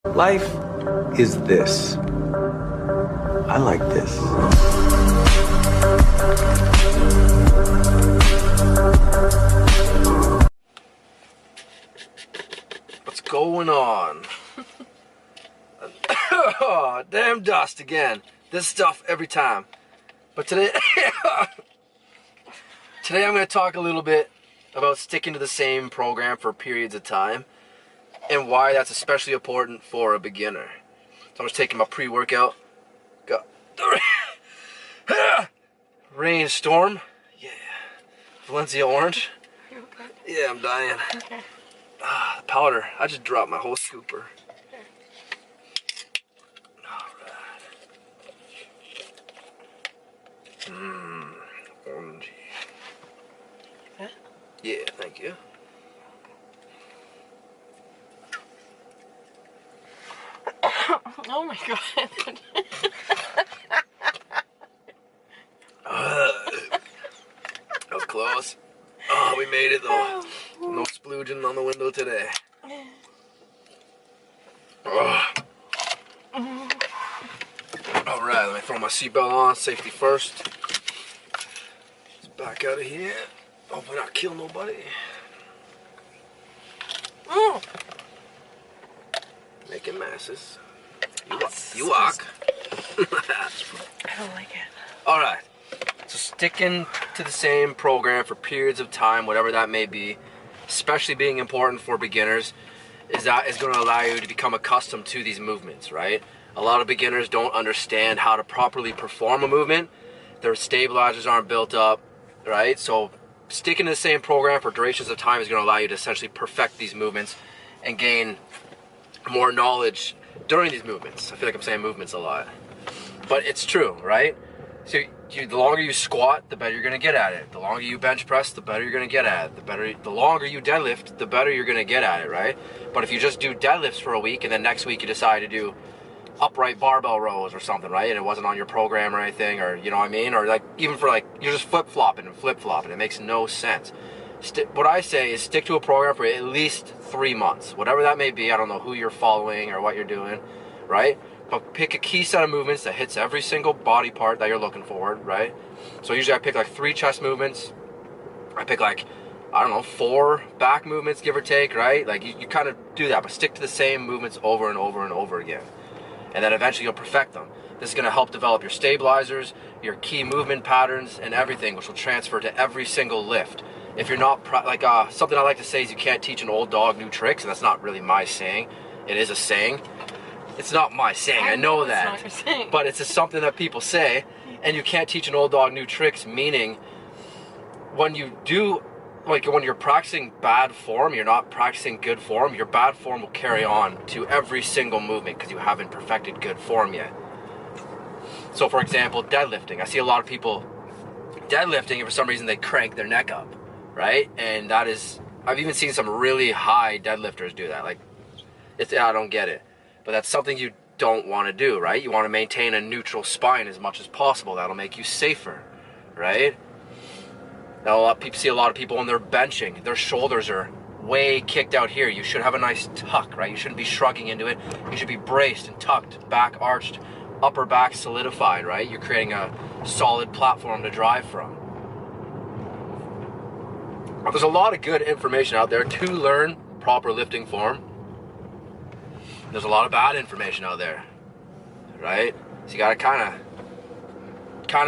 Life is this. I like this. What's going on? Oh, damn dust again. This stuff every time. But today, today I'm going to talk a little bit about sticking to the same program for periods of time and why that's especially important for a beginner. So I'm just taking my pre-workout. Got rainstorm. Yeah. Valencia orange. You okay? Yeah, I'm dying. Okay. The powder. I just dropped my whole scooper. Okay. Alright. Orangey. Huh? Yeah, thank you. Oh my god. That was close. Oh, we made it though. No splooging on the window today. Alright, let me throw my seatbelt on. Safety first. Let's back out of here. Hopefully not kill nobody. Making masses. You walk. I don't like it. Alright. So sticking to the same program for periods of time, whatever that may be, especially being important for beginners, is going to allow you to become accustomed to these movements, right? A lot of beginners don't understand how to properly perform a movement. Their stabilizers aren't built up, right? So sticking to the same program for durations of time is going to allow you to essentially perfect these movements and gain more knowledge during these movements. I feel like I'm saying movements a lot, but it's true, right? So the longer you squat, the better you're going to get at it. The longer you bench press, the better you're going to get at it. The longer you deadlift, the better you're going to get at it, right? But if you just do deadlifts for a week and then next week you decide to do upright barbell rows or something, right? And it wasn't on your program or anything, or you know what I mean? Or like even for like, you're just flip-flopping. It makes no sense. What I say is stick to a program for at least 3 months, whatever that may be. I don't know who you're following or what you're doing, right? But pick a key set of movements that hits every single body part that you're looking for, right? So usually I pick like 3 chest movements. I pick like, I don't know, 4 back movements, give or take, right? Like you kind of do that, but stick to the same movements over and over and over again. And then eventually you'll perfect them. This is going to help develop your stabilizers, your key movement patterns, and everything, which will transfer to every single lift. If you're not, something I like to say is you can't teach an old dog new tricks, and that's not really my saying. It is a saying. It's not my saying, I know that. It's not your saying. But it's just something that people say, and you can't teach an old dog new tricks, meaning when you do, like when you're practicing bad form, you're not practicing good form, your bad form will carry on to every single movement because you haven't perfected good form yet. So for example, deadlifting. I see a lot of people deadlifting and for some reason they crank their neck up, right? And that is, I've even seen some really high deadlifters do that. Like, I don't get it. But that's something you don't want to do, right? You want to maintain a neutral spine as much as possible. That'll make you safer, right? Now, see a lot of people when they're benching, their shoulders are way kicked out here. You should have a nice tuck, right? You shouldn't be shrugging into it. You should be braced and tucked, back arched, upper back solidified, right? You're creating a solid platform to drive from. Now, there's a lot of good information out there to learn proper lifting form. There's a lot of bad information out there, right? So you gotta kind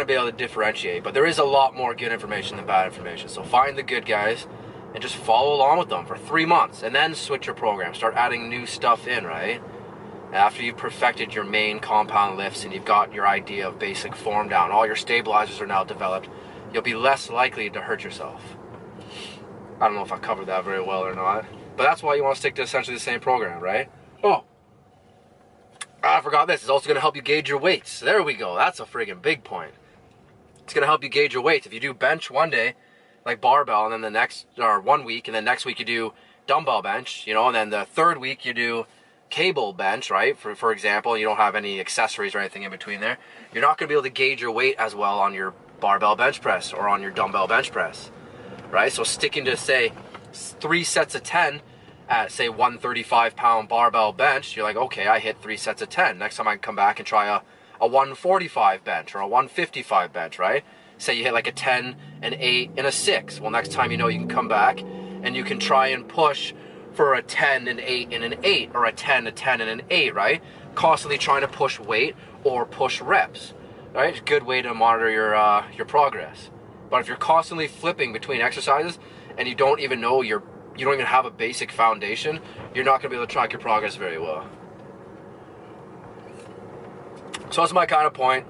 of be able to differentiate. But there is a lot more good information than bad information. So find the good guys and just follow along with them for 3 months, and then switch your program. Start adding new stuff in, right? After you've perfected your main compound lifts and you've got your idea of basic form down, all your stabilizers are now developed, you'll be less likely to hurt yourself. I don't know if I covered that very well or not, but that's why you want to stick to essentially the same program, right? Oh, I forgot this. It's also going to help you gauge your weights. There we go. That's a friggin' big point. It's going to help you gauge your weights. If you do bench one day, like barbell, and then the next, or 1 week, and then next week you do dumbbell bench, you know, and then the third week you do cable bench, right? For example, you don't have any accessories or anything in between there. You're not going to be able to gauge your weight as well on your barbell bench press or on your dumbbell bench press, right? So sticking to, say, 3 sets of 10 at say 135-pound barbell bench, you're like, okay, I hit 3 sets of 10. Next time I can come back and try a 145 bench or a 155 bench, right? Say you hit like a 10, an 8, and a 6. Well, next time you know you can come back and you can try and push for a 10, an 8, and an 8, or a 10, a 10, and an 8, right? Constantly trying to push weight or push reps, right? It's a good way to monitor your progress. But if you're constantly flipping between exercises and you don't even know you don't even have a basic foundation, you're not going to be able to track your progress very well. So that's my kind of point,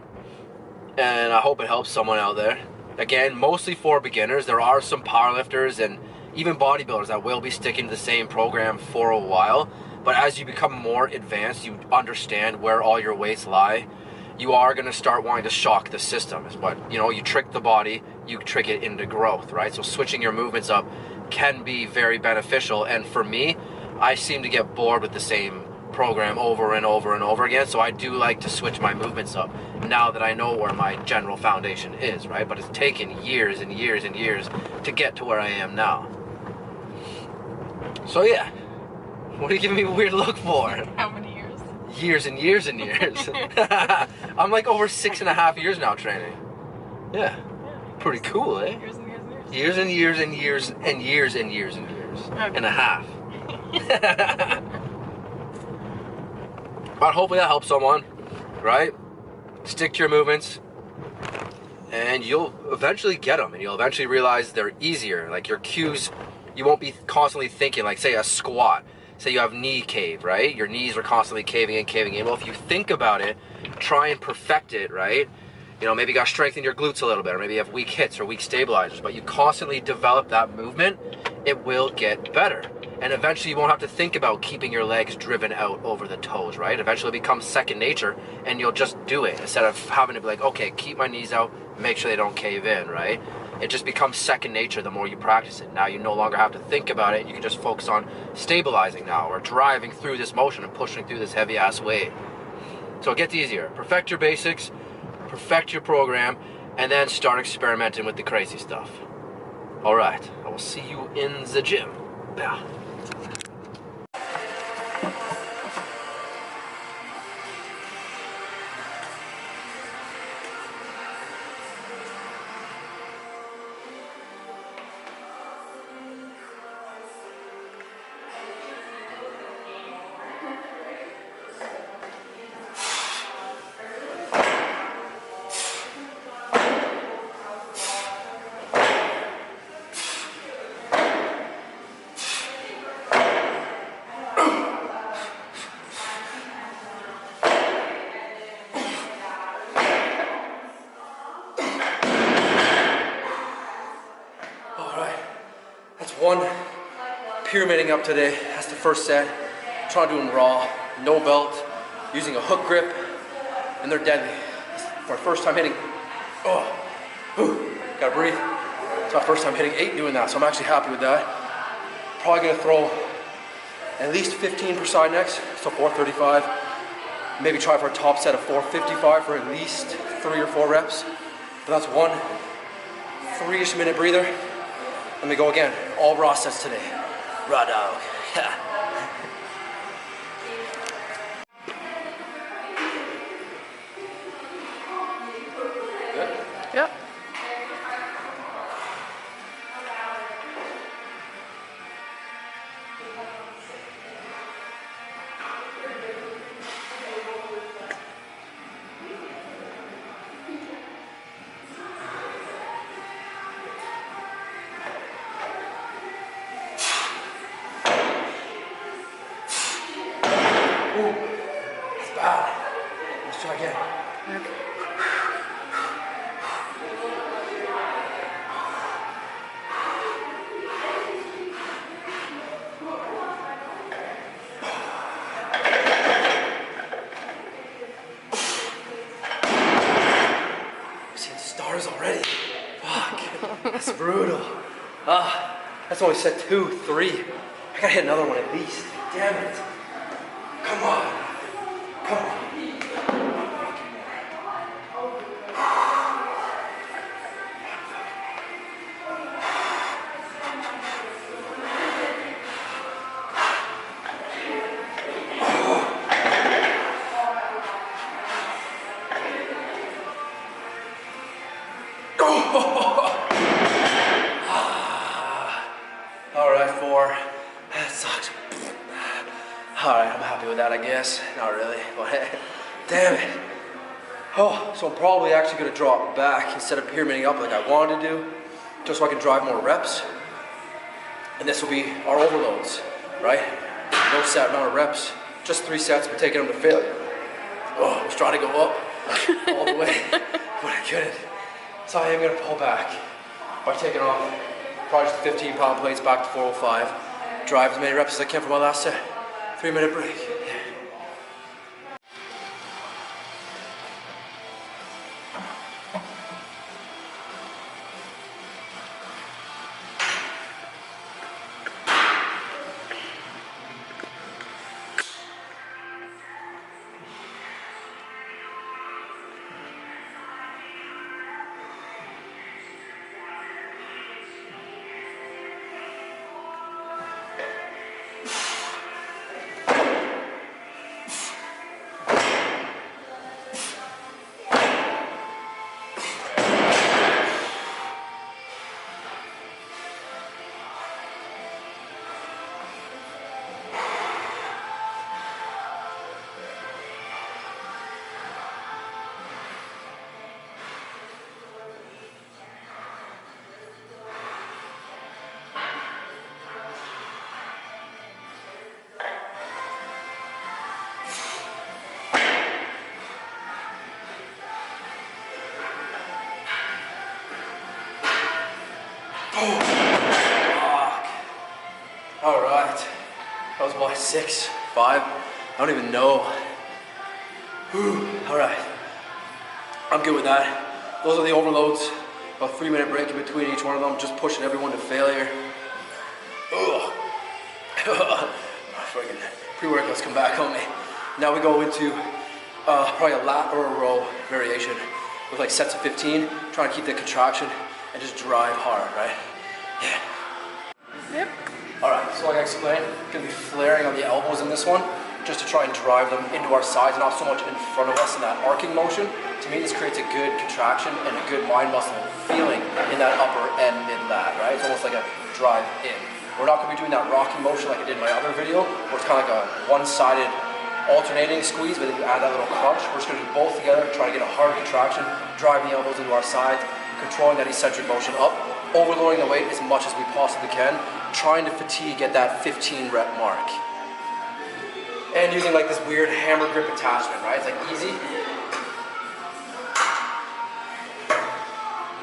and I hope it helps someone out there. Again, mostly for beginners. There are some powerlifters and even bodybuilders that will be sticking to the same program for a while, but as you become more advanced, you understand where all your weights lie, you are going to start wanting to shock the system. Is what, you trick the body, you trick it into growth, right? So switching your movements up can be very beneficial, and for me, I seem to get bored with the same program over and over and over again, so I do like to switch my movements up now that I know where my general foundation is, right? But it's taken years and years and years to get to where I am now. So yeah, what are you giving me a weird look for? How many years? Years and years and years. I'm like over 6.5 years now training. Yeah, pretty cool, eh? Years and years and years. Years and years and years and years and years and years and a half. But hopefully that helps someone, right? Stick to your movements, and you'll eventually get them, and you'll eventually realize they're easier. Like your cues, you won't be constantly thinking, like say a squat. Say you have knee cave, right? Your knees are constantly caving in, caving in. Well, if you think about it, try and perfect it, right? Maybe you got to strengthen your glutes a little bit, or maybe you have weak hits or weak stabilizers, but you constantly develop that movement, it will get better. And eventually you won't have to think about keeping your legs driven out over the toes, right? Eventually it becomes second nature, and you'll just do it instead of having to be like, okay, keep my knees out, make sure they don't cave in, right? It just becomes second nature the more you practice it. Now you no longer have to think about it. You can just focus on stabilizing now, or driving through this motion and pushing through this heavy ass weight. So it gets easier. Perfect your basics, perfect your program, and then start experimenting with the crazy stuff. All right, I will see you in the gym. Yeah. One pyramiding up today. That's the first set. I'm trying to do them raw, no belt, using a hook grip, and they're deadly. It's my first time hitting. Gotta breathe. It's my first time hitting 8 doing that, so I'm actually happy with that. Probably gonna throw at least 15 per side next, so 435. Maybe try for a top set of 455 for at least 3 or 4 reps. But that's one 3-ish minute breather. Let me go again. All raw sets today. Raw dog. Good? Yep. It's bad. Let's try again. Okay. I'm seeing stars already. Fuck. That's brutal. That's only set 2, 3. I gotta hit another one at least. Damn it. Come on. Come on. I guess. Not really, but damn it. Oh, so I'm probably actually gonna drop back instead of pyramiding up like I wanted to do, just so I can drive more reps. And this will be our overloads, right? No set amount of reps, just 3 sets, but taking them to failure. Oh, I was trying to go up all the way, but I couldn't. So I am gonna pull back by taking off probably just 15-pound plates back to 405. Drive as many reps as I can for my last set. 3-minute break. All right, that was my 6, 5, I don't even know. Whew. All right, I'm good with that. Those are the overloads, about 3-minute break in between each one of them, just pushing everyone to failure. Freaking pre-workouts come back on me. Now we go into probably a lat or a row variation with like sets of 15, trying to keep the contraction and just drive hard, right? Yeah. Yep. Alright, so like I explained, gonna be flaring on the elbows in this one, just to try and drive them into our sides, not so much in front of us in that arcing motion. To me, this creates a good contraction and a good mind muscle feeling in that upper and mid lat, right? It's almost like a drive in. We're not gonna be doing that rocking motion like I did in my other video, where it's kind of like a one-sided alternating squeeze, but then you add that little crunch. We're just gonna do both together, try to get a hard contraction, drive the elbows into our sides, controlling that eccentric motion up, overloading the weight as much as we possibly can, trying to fatigue at that 15 rep mark. And using like this weird hammer grip attachment, right? It's like easy.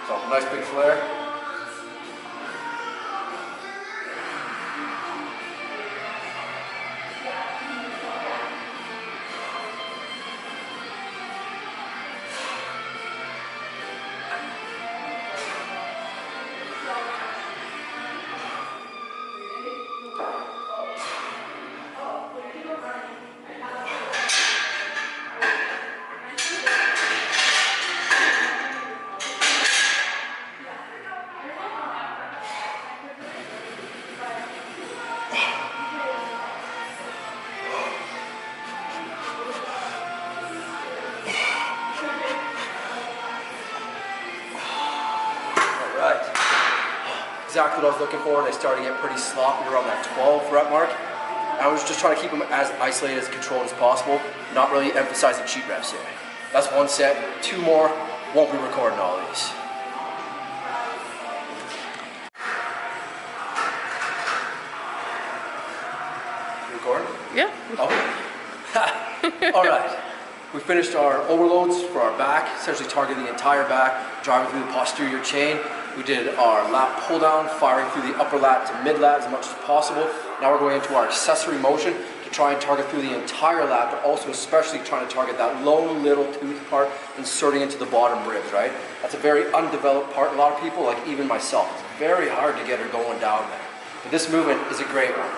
So nice big flare. Exactly what I was looking for, and they started to get pretty sloppy around that 12 rep mark. I was just trying to keep them as isolated, as controlled as possible, not really emphasizing cheat reps here. That's 1 set, 2 more, won't be recording all these. You recording? Yeah. Okay. All right. We finished our overloads for our back, essentially targeting the entire back, driving through the posterior chain. We did our lat pull down, firing through the upper lat to mid lat as much as possible. Now we're going into our accessory motion to try and target through the entire lat, but also especially trying to target that low little tooth part, inserting into the bottom ribs, right? That's a very undeveloped part. A lot of people, like even myself, it's very hard to get her going down there. But this movement is a great one.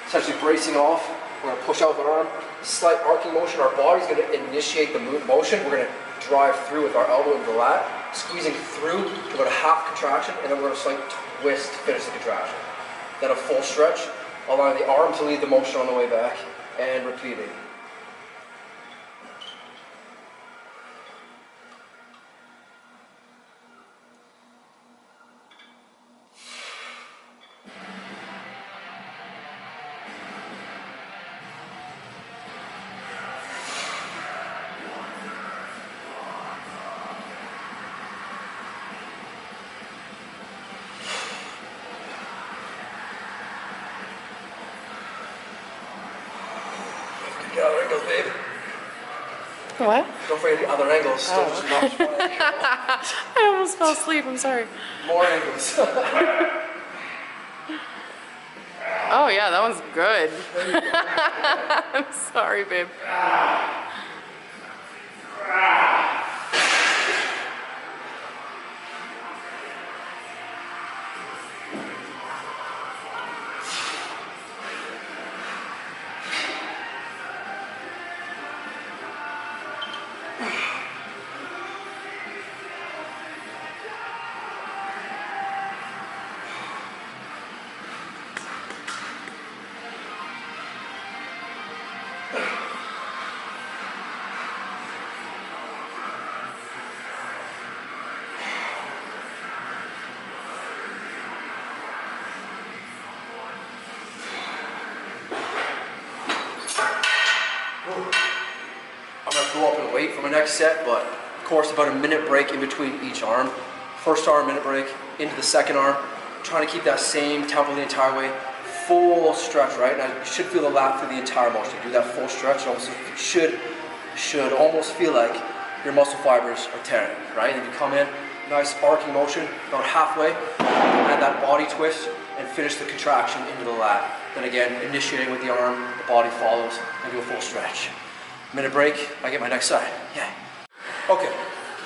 Essentially bracing off. We're going to push out with our arm, slight arcing motion. Our body's going to initiate the motion. We're going to drive through with our elbow into the lat, squeezing through to about a half contraction, and then we're going to slight twist to finish the contraction. Then a full stretch, allowing the arm to lead the motion on the way back, and repeating. Get other angles, babe. What? Don't forget the other angles. Don't just knock one angle. I almost fell asleep. I'm sorry. More angles. Oh yeah, that one's good. I'm sorry, babe. I'm gonna go up and wait for my next set, but of course about a minute break in between each arm. First arm, minute break, into the second arm. Trying to keep that same tempo the entire way. Full stretch, right? Now you should feel the lat through the entire motion. Do that full stretch. It almost should almost feel like your muscle fibers are tearing, right? And you come in, nice arcing motion, about halfway, add that body twist, and finish the contraction into the lat. Then again, initiating with the arm, the body follows, and do a full stretch. Minute break, I get my next side. Yeah. Okay,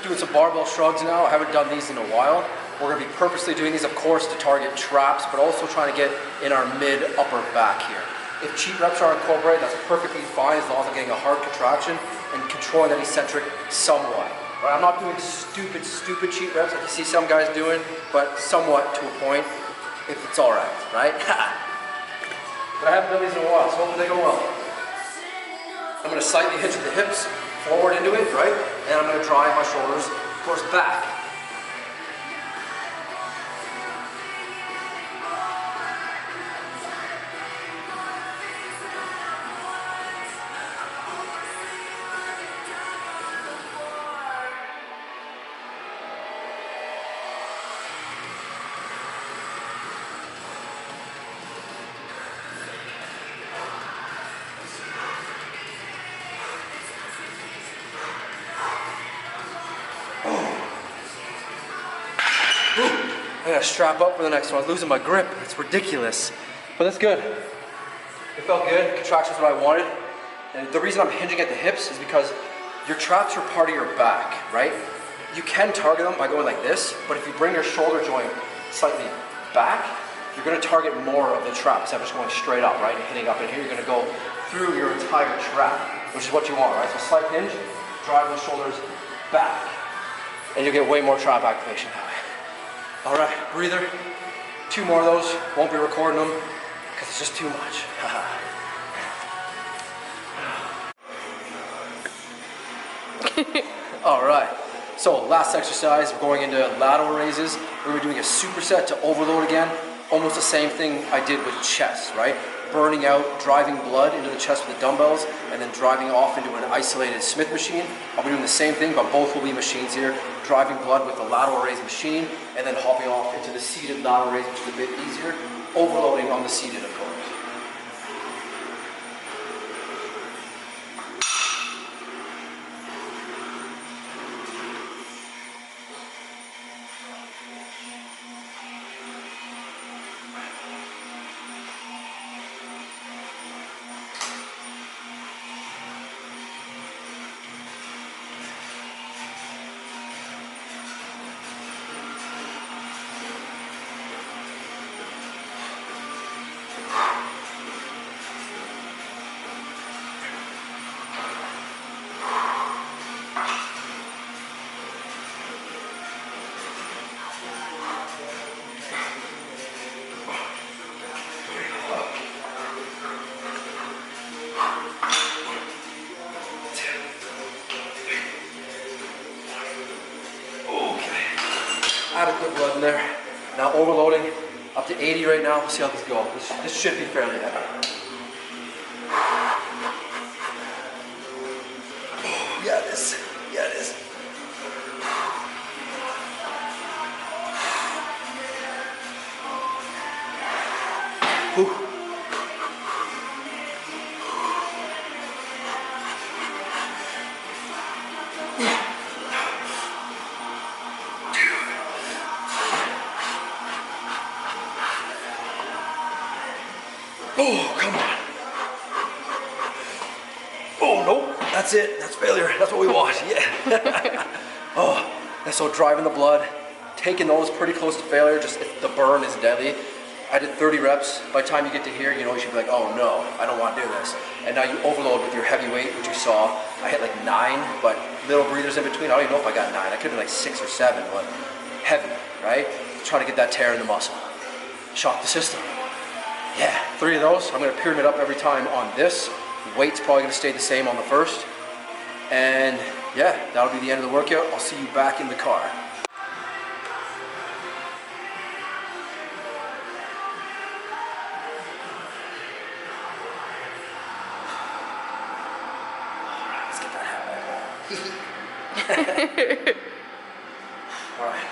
doing some barbell shrugs now. I haven't done these in a while. We're gonna be purposely doing these, of course, to target traps, but also trying to get in our mid-upper back here. If cheat reps are incorporated, that's perfectly fine as long as I'm getting a hard contraction and controlling that eccentric somewhat. Right, I'm not doing stupid cheat reps like you see some guys doing, but somewhat to a point, if it's all right? But I haven't done these in a while, so hopefully they go well. I'm gonna slightly hinge at the hips, forward into it, right? And I'm gonna drive my shoulders, of course, back. I gotta strap up for the next one. I was losing my grip. It's ridiculous. But that's good. It felt good. Contraction's what I wanted. And the reason I'm hinging at the hips is because your traps are part of your back, right? You can target them by going like this, but if you bring your shoulder joint slightly back, you're gonna target more of the trap instead of just going straight up, right? And hitting up in here, you're gonna go through your entire trap, which is what you want, right? So slight hinge, drive the shoulders back, and you'll get way more trap activation that way. All right, breather. 2 more of those. Won't be recording them because it's just too much. All right. So last exercise, we're going into lateral raises. We're gonna be doing a superset to overload again. Almost the same thing I did with chest, right? Burning out, driving blood into the chest with the dumbbells, and then driving off into an isolated Smith machine. I'll be doing the same thing, but both will be machines here. Driving blood with the lateral raise machine, and then hopping off into the seated lateral raise, which is a bit easier. Overloading on the seated, of course. Adequate blood in there. Now overloading up to 80 right now. We'll see how this goes. This should be fairly heavy. Yeah, it is. Yeah, it is. Whew. Oh, no, that's it. That's failure. That's what we want. Yeah. Oh, and so driving the blood, taking those pretty close to failure, just if the burn is deadly. I did 30 reps. By the time you get to here, you know, you should be like, oh no, I don't want to do this. And now you overload with your heavy weight, which you saw. I hit like 9, but little breathers in between. I don't even know if I got 9. I could have been like 6 or 7, but heavy, right? Trying to get that tear in the muscle. Shock the system. Yeah, 3 of those. I'm gonna pyramid up every time on this. Weight's probably gonna stay the same on the first. And yeah, that'll be the end of the workout. I'll see you back in the car. Let's get that hat back on. All right.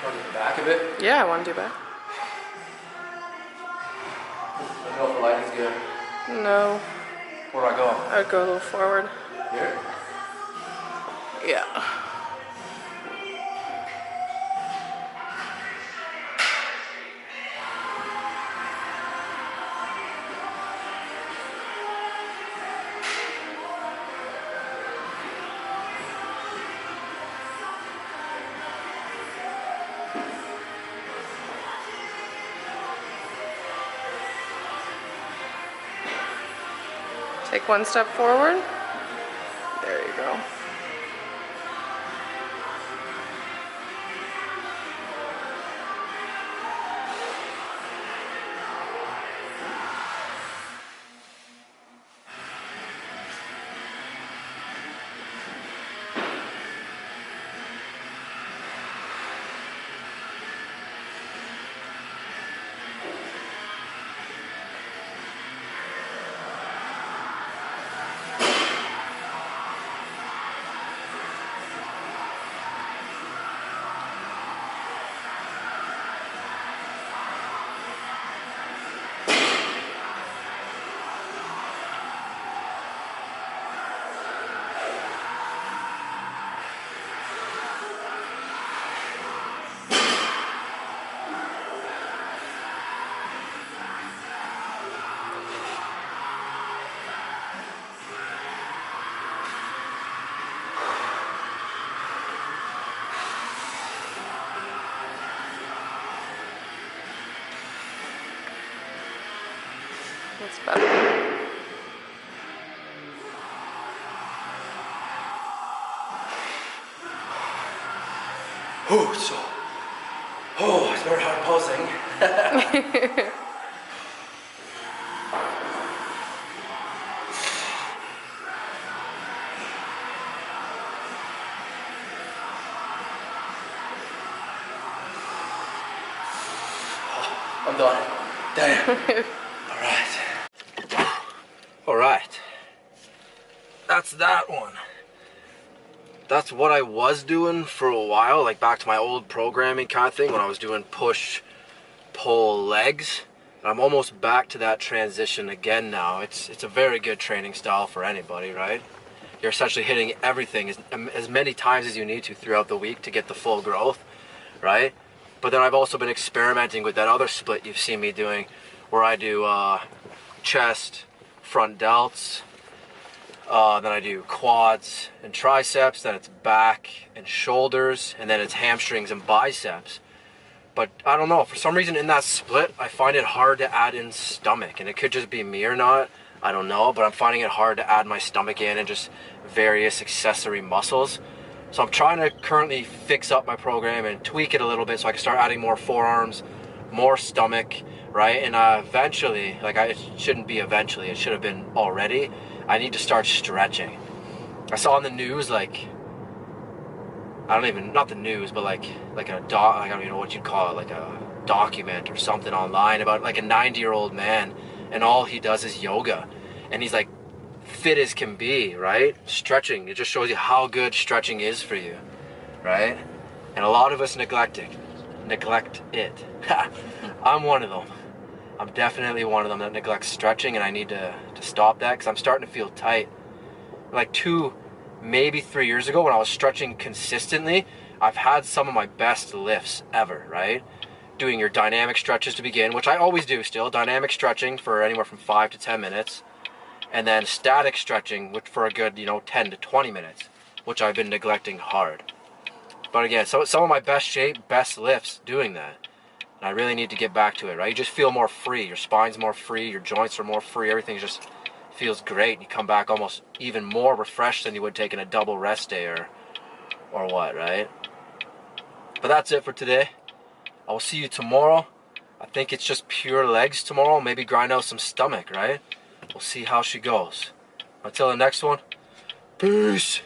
Want to do the back of it? Yeah, I want to do back. I don't know if the lighting's good. No, Where do I go? I'd go a little forward. Here? Yeah. Take one step forward. There you go. That's better. It's very hard pausing. I'm done. Damn. All right. That's that one. That's what I was doing for a while, like back to my old programming kind of thing when I was doing push, pull, legs. And I'm almost back to that transition again now. It's a very good training style for anybody, right? You're essentially hitting everything as many times as you need to throughout the week to get the full growth, right? But then I've also been experimenting with that other split you've seen me doing where I do chest, front delts, then I do quads and triceps, then it's back and shoulders, and then it's hamstrings and biceps. But I don't know, for some reason in that split, I find it hard to add in stomach, and it could just be me or not, I don't know, but I'm finding it hard to add my stomach in and just various accessory muscles. So I'm trying to currently fix up my program and tweak it a little bit so I can start adding more forearms, more stomach, right? And eventually, like it shouldn't be eventually, it should have been already, I need to start stretching. I saw on the news, like, I don't even, not the news, but like a doc, I don't even know what you'd call it, like a document or something online about like a 90-year-old man, and all he does is yoga, and he's like fit as can be, right? Stretching, it just shows you how good stretching is for you, right? And a lot of us neglect it. I'm one of them. I'm definitely one of them that neglects stretching, and I need to stop that, because I'm starting to feel tight. Like 2, maybe 3 years ago, when I was stretching consistently, I've had some of my best lifts ever, right? Doing your dynamic stretches to begin, which I always do still, dynamic stretching for anywhere from 5 to 10 minutes, and then static stretching, which for a good, 10 to 20 minutes, which I've been neglecting hard. But again, so some of my best shape, best lifts doing that. And I really need to get back to it, right? You just feel more free. Your spine's more free. Your joints are more free. Everything just feels great. You come back almost even more refreshed than you would taking a double rest day or what, right? But that's it for today. I will see you tomorrow. I think it's just pure legs tomorrow. Maybe grind out some stomach, right? We'll see how she goes. Until the next one, peace.